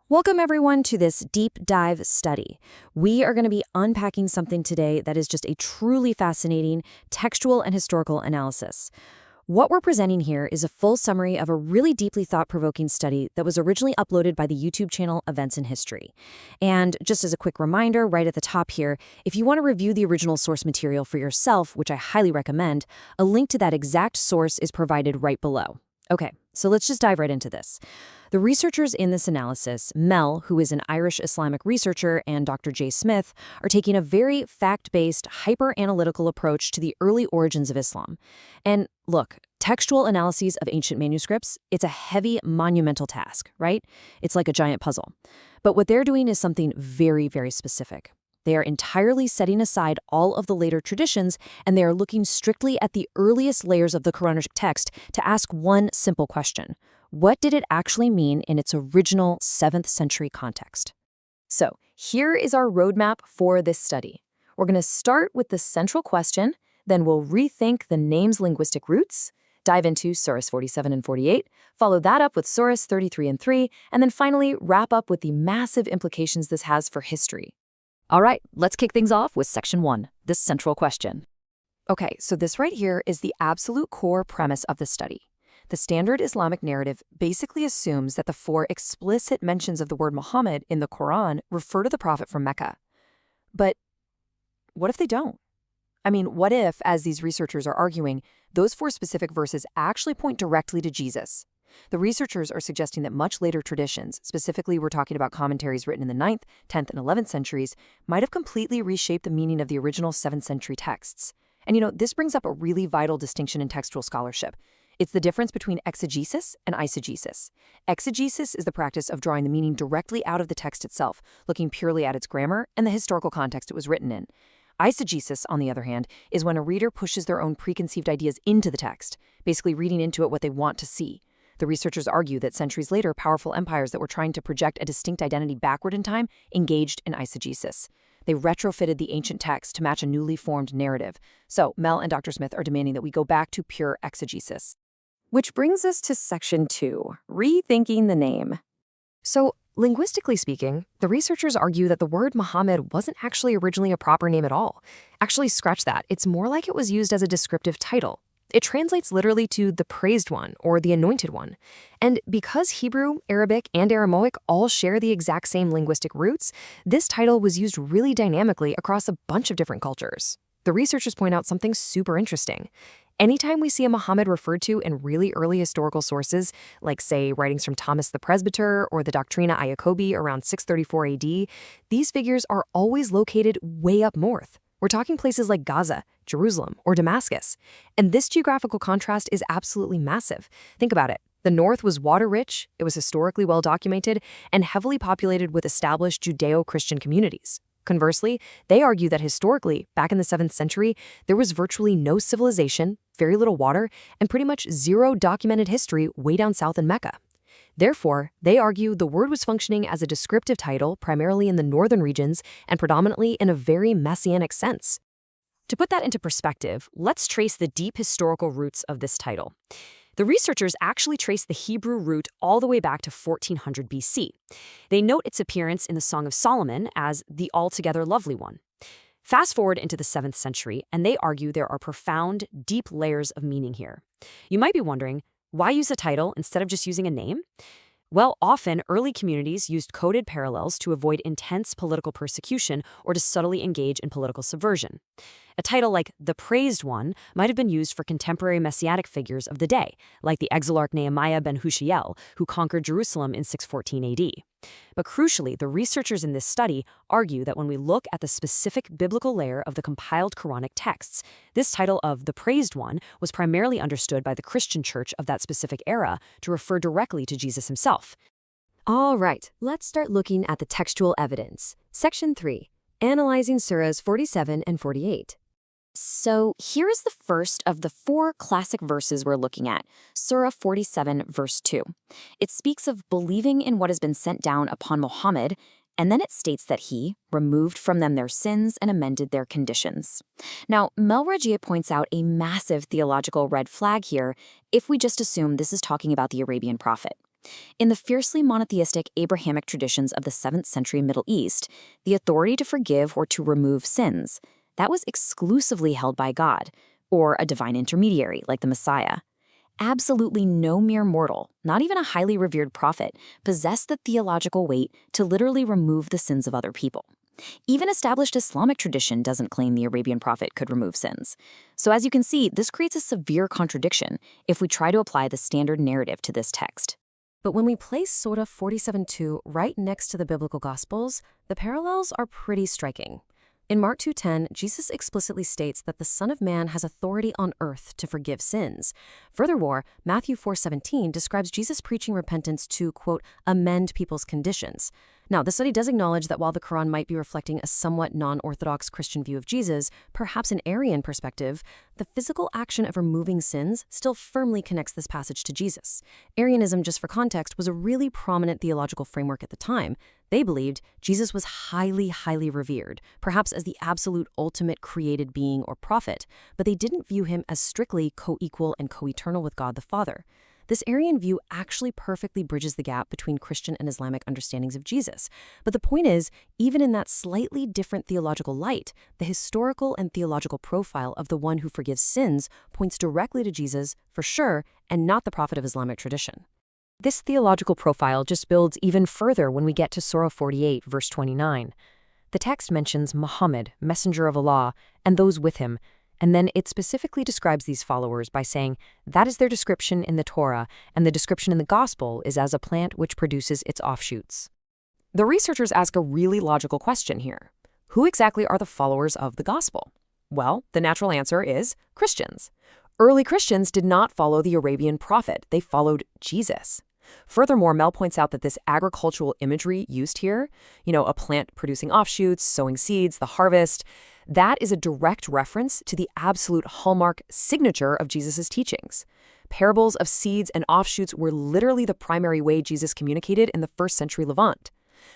Welcome, everyone, to this deep dive study. We are going to be unpacking something today that is just a truly fascinating textual and historical analysis. What we're presenting here is a full summary of a really deeply thought-provoking study that was originally uploaded by the YouTube channel Events in History. And just as a quick reminder, right at the top here, if you want to review the original source material for yourself, which I highly recommend, a link to that exact source is provided right below. Okay, so let's just dive right into this. The researchers in this analysis, Mel, who is an Irish Islamic researcher, and Dr. J. Smith, are taking a very fact-based, hyper-analytical approach to the early origins of Islam. And look, textual analyses of ancient manuscripts, it's a heavy, monumental task, right? It's like a giant puzzle. But what they're doing is something very, very specific. They are entirely setting aside all of the later traditions, and they are looking strictly at the earliest layers of the Quranic text to ask one simple question. What did it actually mean in its original 7th century context? So here is our roadmap for this study. We're going to start with the central question, then we'll rethink the name's linguistic roots, dive into Surahs 47 and 48, follow that up with Surahs 33 and 3, and then finally wrap up with the massive implications this has for history. All right, let's kick things off with Section 1, the central question. Okay, so this right here is the absolute core premise of the study. The standard Islamic narrative basically assumes that the 4 explicit mentions of the word Muhammad in the Quran refer to the prophet from Mecca. But what if they don't? I mean, what if, as these researchers are arguing, those 4 specific verses actually point directly to Jesus? The researchers are suggesting that much later traditions, specifically we're talking about commentaries written in the 9th, 10th, and 11th centuries, might have completely reshaped the meaning of the original 7th century texts. And this brings up a really vital distinction in textual scholarship. It's the difference between exegesis and eisegesis. Exegesis is the practice of drawing the meaning directly out of the text itself, looking purely at its grammar and the historical context it was written in. Eisegesis, on the other hand, is when a reader pushes their own preconceived ideas into the text, basically reading into it what they want to see. The researchers argue that centuries later, powerful empires that were trying to project a distinct identity backward in time engaged in eisegesis. They retrofitted the ancient text to match a newly formed narrative. So Mel and Dr. Smith are demanding that we go back to pure exegesis. Which brings us to Section 2, rethinking the name. So, linguistically speaking, the researchers argue that the word Muhammad wasn't actually originally a proper name at all. Actually, scratch that. It's more like it was used as a descriptive title. It translates literally to the praised one or the anointed one. And because Hebrew, Arabic, and Aramaic all share the exact same linguistic roots, this title was used really dynamically across a bunch of different cultures. The researchers point out something super interesting. Anytime we see a Muhammad referred to in really early historical sources, like, say, writings from Thomas the Presbyter or the Doctrina Iacobi around 634 AD, these figures are always located way up north. We're talking places like Gaza, Jerusalem, or Damascus. And this geographical contrast is absolutely massive. Think about it. The north was water-rich, it was historically well-documented, and heavily populated with established Judeo-Christian communities. Conversely, they argue that historically, back in the 7th century, there was virtually no civilization, very little water, and pretty much zero documented history way down south in Mecca. Therefore, they argue the word was functioning as a descriptive title primarily in the northern regions and predominantly in a very messianic sense. To put that into perspective, let's trace the deep historical roots of this title. The researchers actually trace the Hebrew root all the way back to 1400 BC. They note its appearance in the Song of Solomon as the altogether lovely one. Fast forward into the 7th century, and they argue there are profound, deep layers of meaning here. You might be wondering, why use a title instead of just using a name? Well, often early communities used coded parallels to avoid intense political persecution or to subtly engage in political subversion. A title like the Praised One might have been used for contemporary messianic figures of the day, like the exilarch Nehemiah ben Hushiel, who conquered Jerusalem in 614 AD. But crucially, the researchers in this study argue that when we look at the specific biblical layer of the compiled Quranic texts, this title of the Praised One was primarily understood by the Christian church of that specific era to refer directly to Jesus himself. All right, let's start looking at the textual evidence. Section 3, analyzing Surahs 47 and 48. So here is the first of the 4 classic verses we're looking at, Surah 47, verse 2. It speaks of believing in what has been sent down upon Muhammad, and then it states that he removed from them their sins and amended their conditions. Now, Mel Rajia points out a massive theological red flag here if we just assume this is talking about the Arabian prophet. In the fiercely monotheistic Abrahamic traditions of the 7th century Middle East, the authority to forgive or to remove sins, that was exclusively held by God, or a divine intermediary like the Messiah. Absolutely no mere mortal, not even a highly revered prophet, possessed the theological weight to literally remove the sins of other people. Even established Islamic tradition doesn't claim the Arabian prophet could remove sins. So as you can see, this creates a severe contradiction if we try to apply the standard narrative to this text. But when we place Surah 47:2 right next to the biblical Gospels, the parallels are pretty striking. In Mark 2:10, Jesus explicitly states that the Son of Man has authority on earth to forgive sins. Furthermore, Matthew 4:17 describes Jesus preaching repentance to, quote, amend people's conditions. Now, the study does acknowledge that while the Quran might be reflecting a somewhat non-Orthodox Christian view of Jesus, perhaps an Aryan perspective, the physical action of removing sins still firmly connects this passage to Jesus. Arianism, just for context, was a really prominent theological framework at the time. They believed Jesus was highly, highly revered, perhaps as the absolute ultimate created being or prophet, but they didn't view him as strictly co-equal and co-eternal with God the Father. This Aryan view actually perfectly bridges the gap between Christian and Islamic understandings of Jesus. But the point is, even in that slightly different theological light, the historical and theological profile of the one who forgives sins points directly to Jesus, for sure, and not the prophet of Islamic tradition. This theological profile just builds even further when we get to Surah 48, verse 29. The text mentions Muhammad, messenger of Allah, and those with him, and then it specifically describes these followers by saying, that is their description in the Torah, and the description in the Gospel is as a plant which produces its offshoots. The researchers ask a really logical question here. Who exactly are the followers of the Gospel? Well, the natural answer is Christians. Early Christians did not follow the Arabian prophet, they followed Jesus. Furthermore, Mel points out that this agricultural imagery used here, a plant producing offshoots, sowing seeds, the harvest, that is a direct reference to the absolute hallmark signature of Jesus' teachings. Parables of seeds and offshoots were literally the primary way Jesus communicated in the first century Levant.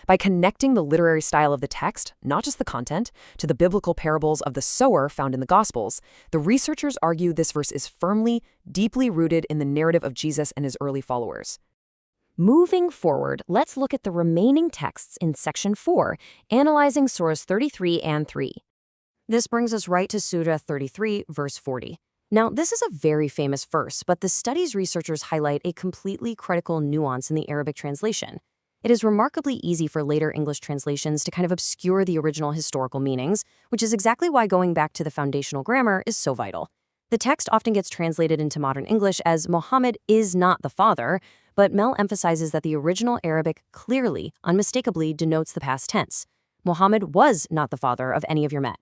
By connecting the literary style of the text, not just the content, to the biblical parables of the sower found in the Gospels, the researchers argue this verse is firmly, deeply rooted in the narrative of Jesus and his early followers. Moving forward, let's look at the remaining texts in Section 4, analyzing Surahs 33 and 3. This brings us right to Surah 33, verse 40. Now, this is a very famous verse, but the study's researchers highlight a completely critical nuance in the Arabic translation. It is remarkably easy for later English translations to kind of obscure the original historical meanings, which is exactly why going back to the foundational grammar is so vital. The text often gets translated into modern English as Muhammad is not the father, but Mel emphasizes that the original Arabic clearly, unmistakably denotes the past tense. Muhammad was not the father of any of your men.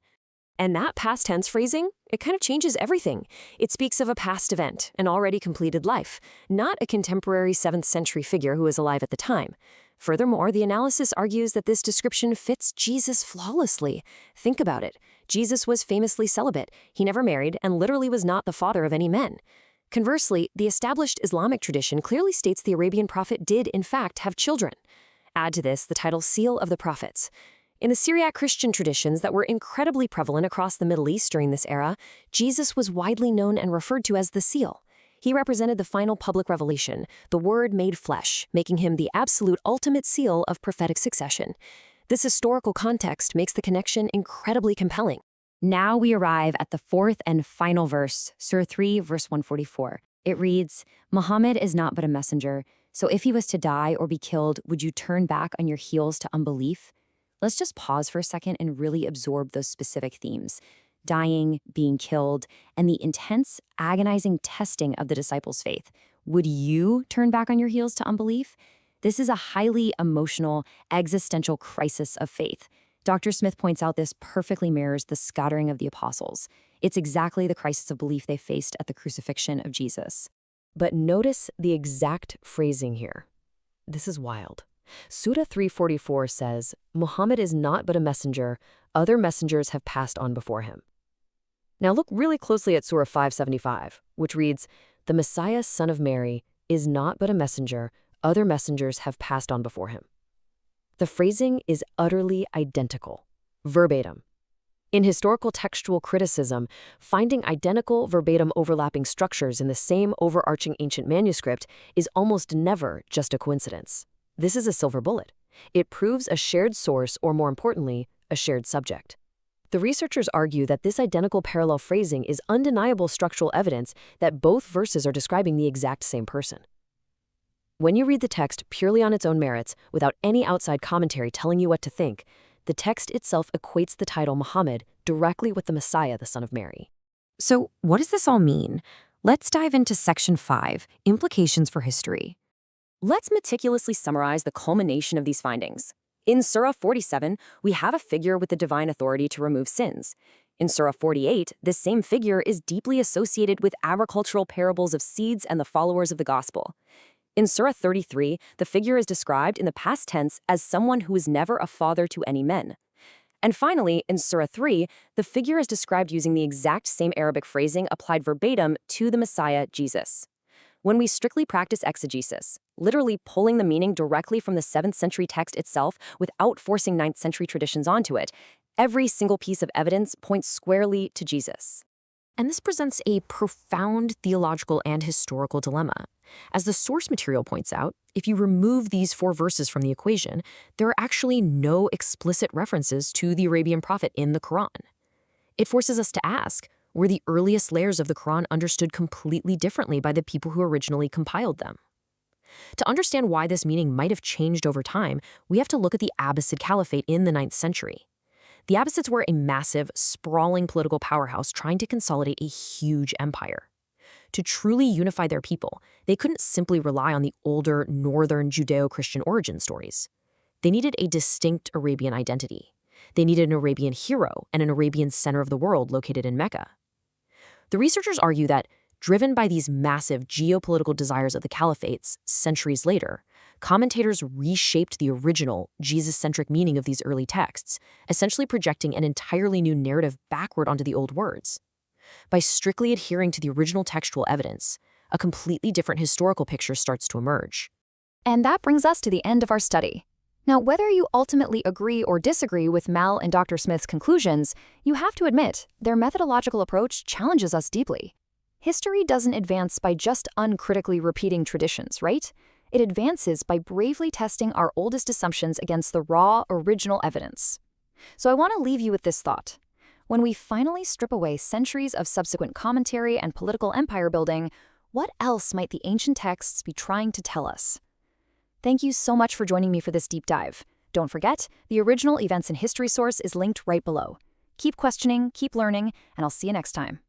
And that past tense phrasing, it kind of changes everything. It speaks of a past event, an already completed life, not a contemporary 7th century figure who is alive at the time. Furthermore, the analysis argues that this description fits Jesus flawlessly. Think about it. Jesus was famously celibate. He never married and literally was not the father of any men. Conversely, the established Islamic tradition clearly states the Arabian prophet did, in fact, have children. Add to this the title Seal of the Prophets. In the Syriac Christian traditions that were incredibly prevalent across the Middle East during this era, Jesus was widely known and referred to as the Seal. He represented the final public revelation, the Word made flesh, making him the absolute ultimate seal of prophetic succession. This historical context makes the connection incredibly compelling. Now we arrive at the fourth and final verse, Surah 3, verse 144. It reads, Muhammad is not but a messenger, so if he was to die or be killed, would you turn back on your heels to unbelief? Let's just pause for a second and really absorb those specific themes. Dying, being killed, and the intense, agonizing testing of the disciples' faith. Would you turn back on your heels to unbelief? This is a highly emotional, existential crisis of faith. Dr. Smith points out this perfectly mirrors the scattering of the apostles. It's exactly the crisis of belief they faced at the crucifixion of Jesus. But notice the exact phrasing here. This is wild. Surah 344 says, Muhammad is not but a messenger, other messengers have passed on before him. Now look really closely at Surah 575, which reads, the Messiah, son of Mary, is not but a messenger, other messengers have passed on before him. The phrasing is utterly identical, verbatim. In historical textual criticism, finding identical verbatim overlapping structures in the same overarching ancient manuscript is almost never just a coincidence. This is a silver bullet. It proves a shared source, or more importantly, a shared subject. The researchers argue that this identical parallel phrasing is undeniable structural evidence that both verses are describing the exact same person. When you read the text purely on its own merits, without any outside commentary telling you what to think, the text itself equates the title Muhammad directly with the Messiah, the Son of Mary. So, what does this all mean? Let's dive into Section 5, Implications for History. Let's meticulously summarize the culmination of these findings. In Surah 47, we have a figure with the divine authority to remove sins. In Surah 48, this same figure is deeply associated with agricultural parables of seeds and the followers of the gospel. In Surah 33, the figure is described in the past tense as someone who is never a father to any men. And finally, in Surah 3, the figure is described using the exact same Arabic phrasing applied verbatim to the Messiah, Jesus. When we strictly practice exegesis, literally pulling the meaning directly from the 7th century text itself without forcing 9th century traditions onto it, every single piece of evidence points squarely to Jesus. And this presents a profound theological and historical dilemma. As the source material points out, if you remove these 4 verses from the equation, there are actually no explicit references to the Arabian prophet in the Quran. It forces us to ask, were the earliest layers of the Quran understood completely differently by the people who originally compiled them? To understand why this meaning might have changed over time, we have to look at the Abbasid Caliphate in the 9th century. The Abbasids were a massive, sprawling political powerhouse trying to consolidate a huge empire. To truly unify their people, they couldn't simply rely on the older northern Judeo-Christian origin stories. They needed a distinct Arabian identity. They needed an Arabian hero and an Arabian center of the world located in Mecca. The researchers argue that, driven by these massive geopolitical desires of the caliphates centuries later, commentators reshaped the original Jesus-centric meaning of these early texts, essentially projecting an entirely new narrative backward onto the old words. By strictly adhering to the original textual evidence, a completely different historical picture starts to emerge. And that brings us to the end of our study. Now, whether you ultimately agree or disagree with Mal and Dr. Smith's conclusions, you have to admit their methodological approach challenges us deeply. History doesn't advance by just uncritically repeating traditions, right? It advances by bravely testing our oldest assumptions against the raw, original evidence. So I want to leave you with this thought. When we finally strip away centuries of subsequent commentary and political empire building, what else might the ancient texts be trying to tell us? Thank you so much for joining me for this deep dive. Don't forget, the original Events in History source is linked right below. Keep questioning, keep learning, and I'll see you next time.